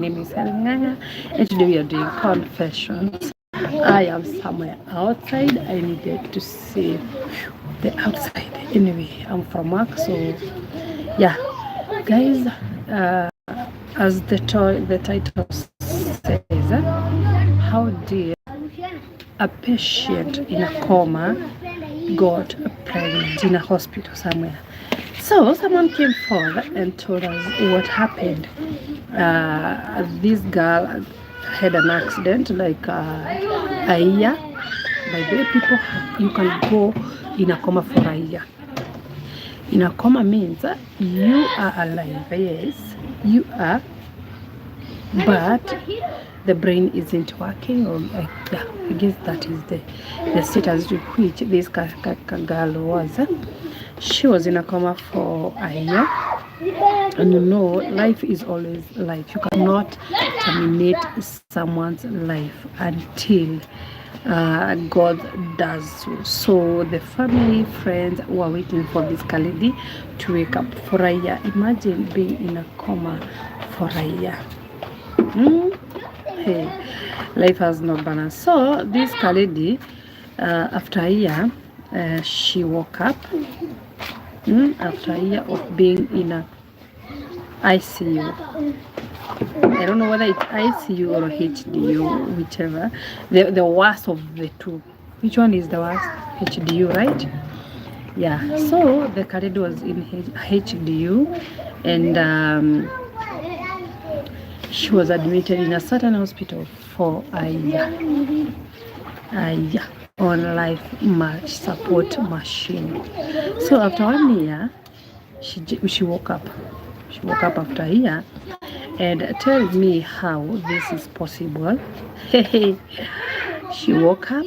name is Hellen Nganga, and today we are doing confessions. I am somewhere outside. I needed to see the outside. Anyway, I'm from work, so yeah, guys. As the title says, how did a patient in a coma got pregnant in a hospital somewhere? So someone came forward and told us what happened. This girl had an accident like a year. By the way, people, you can go in a coma for a year. In a coma means you are alive, yes, you are, but the brain isn't working, or yeah, I guess that is the status to which this girl was. She was in a coma for a year. And you know, life is always life. You cannot terminate someone's life until God does so. So the family, friends were waiting for this lady to wake up for a year. Imagine being in a coma for a year. Hey, life has no balance. So this lady, after a year, she woke up. After a year of being in a ICU. I don't know whether it's ICU or HDU, whichever. The worst of the two. Which one is the worst? HDU, right? Yeah. So the lady was in HDU, and she was admitted in a certain hospital for a year. On life support machine. So after 1 year, she woke up. She woke up after a year and tell me how this is possible. She woke up,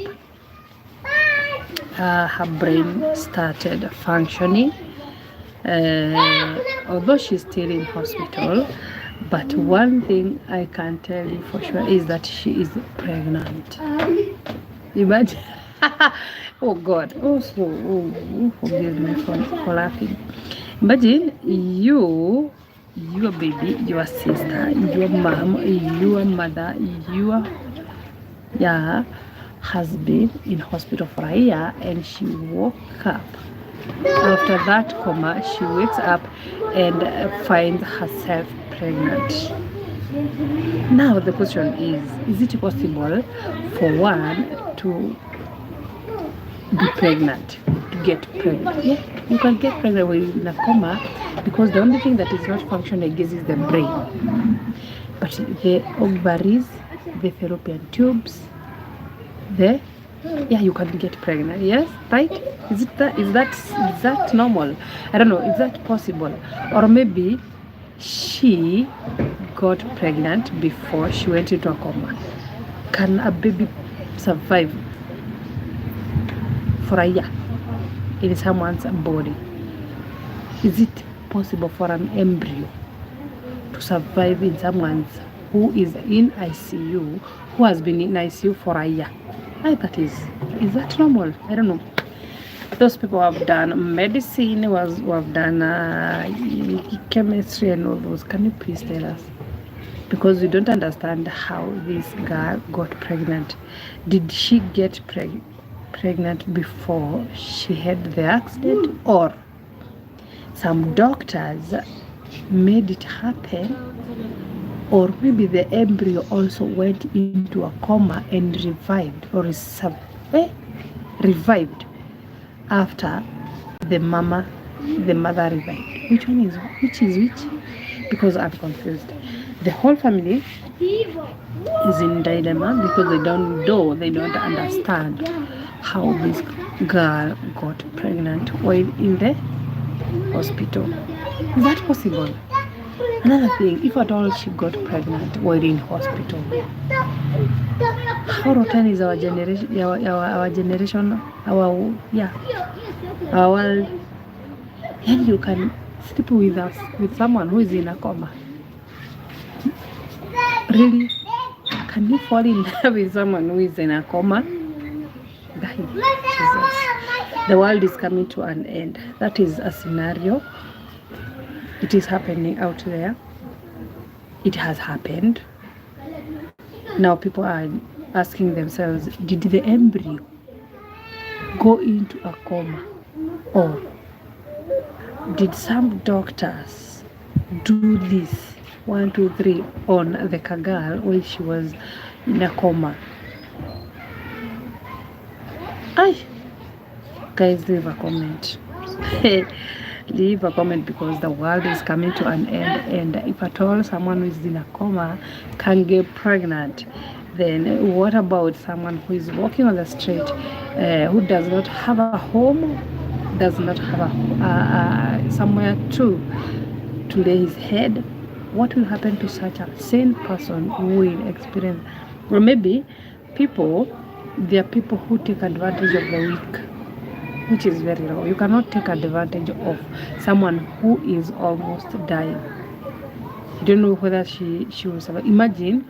her brain started functioning, although she's still in hospital. But one thing I can tell you for sure is that she is pregnant. Imagine. Oh God. Forgive me for laughing. Imagine your baby, your sister, your mom, your mother, your has been in hospital for a year, and she woke up. After that coma, she wakes up and finds herself pregnant. Now the question is it possible for one to be pregnant, to get pregnant? Yeah, you can get pregnant when you're in a coma, because the only thing that is not functioning, I guess, is the brain. But the ovaries, the fallopian tubes, you can get pregnant. Yes, right? Is that normal? I don't know. Is that possible? Or maybe she got pregnant before she went into a coma. Can a baby survive for a year in someone's body? Is it possible for an embryo to survive in someone's who is in ICU, who has been in ICU for a year? Is that normal? I don't know. Those people who have done medicine, who have done chemistry and all those, can you please tell us? Because we don't understand how this girl got pregnant. Did she get pregnant before she had the accident, or some doctors made it happen, or maybe the embryo also went into a coma and revived, or revived after the mother revived? Which is which? Because I'm confused. The whole family is in dilemma because they don't understand how this girl got pregnant while in the hospital. Is that possible? Another thing, if at all she got pregnant while in hospital, how rotten is our generation, our world? And you can sleep with someone who is in a coma. Really? Can you fall in love with someone who is in a coma? Jesus. The world is coming to an end. That is a scenario. It is happening out there. it has happened. Now people are asking themselves, did the embryo go into a coma, or did some doctors do this 1, 2, 3 on the girl when she was in a coma? Guys, leave a comment. Leave a comment, because the world is coming to an end, and if at all someone who is in a coma can get pregnant, then what about someone who is walking on the street, who does not have a home, does not have somewhere to lay his head? What will happen to such a sane person who will experience? Or maybe there are people who take advantage of the weak, which is very wrong. You cannot take advantage of someone who is almost dying. You don't know whether she will survive. Imagine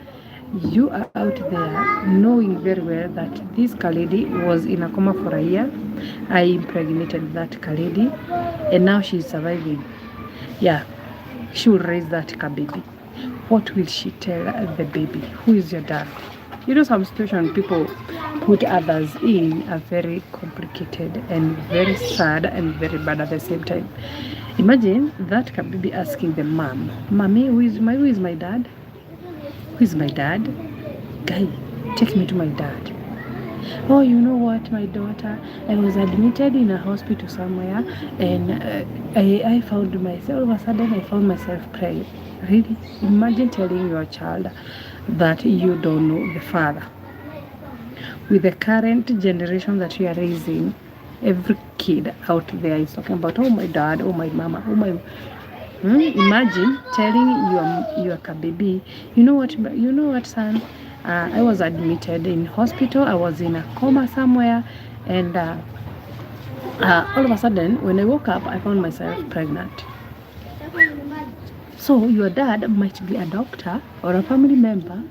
you are out there knowing very well that this lady was in a coma for a year. I impregnated that lady, and now she is surviving. Yeah, she will raise that baby. What will she tell the baby? Who is your dad? You know, some situations people put others in are very complicated and very sad and very bad at the same time. Imagine that baby asking the mom, "Mommy, who is my dad? Who is my dad? Guy, take me to my dad." "Oh, you know what, my daughter, I was admitted in a hospital somewhere, and I found myself, all of a sudden I found myself praying." Really? Imagine telling your child that you don't know the father. With the current generation that you are raising, every kid out there is talking about, "Oh, my dad, oh, my mama, oh, my..." Imagine telling your baby, you know what, son? I was admitted in hospital. I was in a coma somewhere, and all of a sudden, when I woke up, I found myself pregnant. So your dad might be a doctor or a family member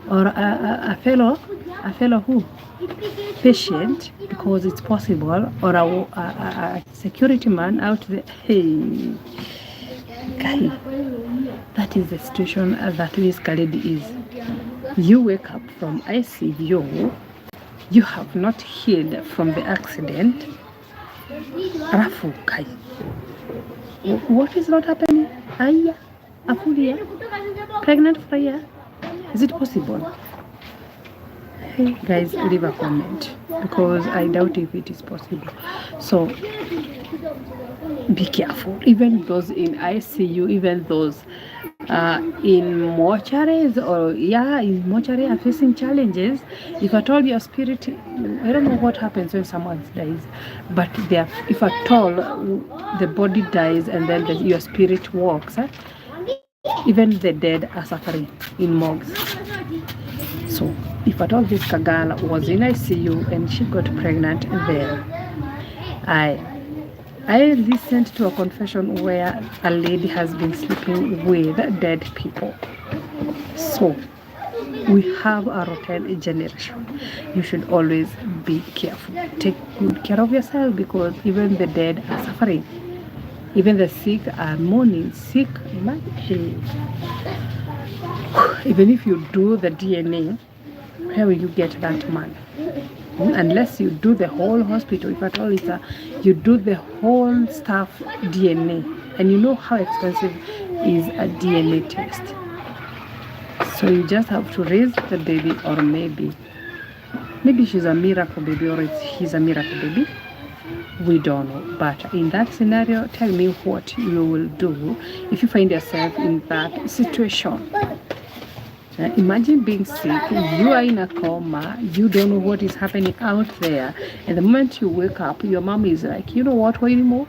or a fellow who patient, because it's possible, or a security man out there. Hey, guy, that is the situation that this lady is. You wake up from ICU, you have not healed from the accident. Alafu kai, what is not happening? Aya, a full year, pregnant for a year. Is it possible? Hey guys, leave a comment, because I doubt if it is possible. So be careful. Even those in ICU, even those in mortuaries, or in mortuary are facing challenges. If at all your spirit, I don't know what happens when someone dies, but if at all the body dies and then your spirit walks, even the dead are suffering in morgues. So if at all this girl was in ICU and she got pregnant, then I listened to a confession where a lady has been sleeping with dead people. So we have a rotten generation. You should always be careful. Take good care of yourself, because even the dead are suffering. Even the sick are mourning. Sick, even if you do the DNA, where will you get that man? Unless you do the whole hospital, if at all you do the whole staff DNA, and you know how expensive is a DNA test. So you just have to raise the baby, or maybe she's a miracle baby, or he's a miracle baby. We don't know. But in that scenario, tell me what you will do if you find yourself in that situation. Imagine being sick, you are in a coma, you don't know what is happening out there, and the moment you wake up, your mom is like, "You know what, wait anymore?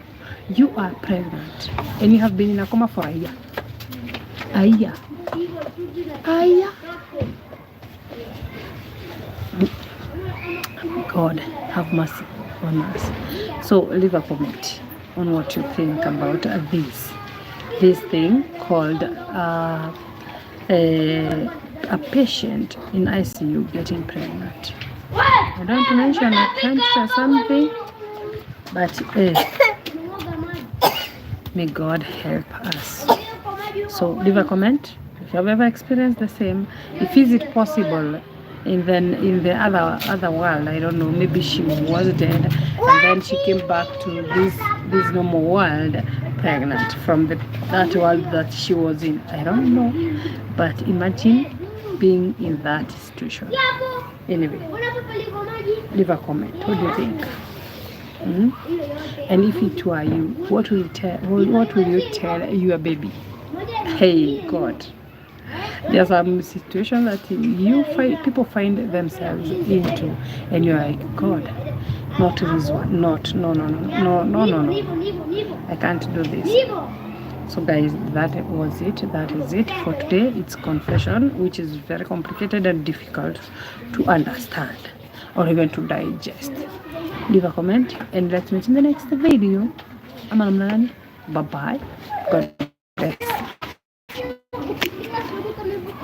You are pregnant, and you have been in a coma for a year." God have mercy on us. So leave a comment on what you think about this thing called a patient in ICU getting pregnant. I don't mention a country or something, but may God help us. So leave a comment if you have ever experienced the same? If is it possible in the other world, I don't know, maybe she was dead and then she came back to this normal world pregnant from that world that she was in. I don't know, but imagine being in that situation. Anyway, leave a comment. What do you think? And if it were you, what will you tell your baby? Hey God, there's some situation that people find themselves into, and you're like, God, not this one, not no, I can't do this. So guys, that was it. That is it for today. It's confession, which is very complicated and difficult to understand or even to digest. Leave a comment and let's meet in the next video. I'm Bye bye. God bless.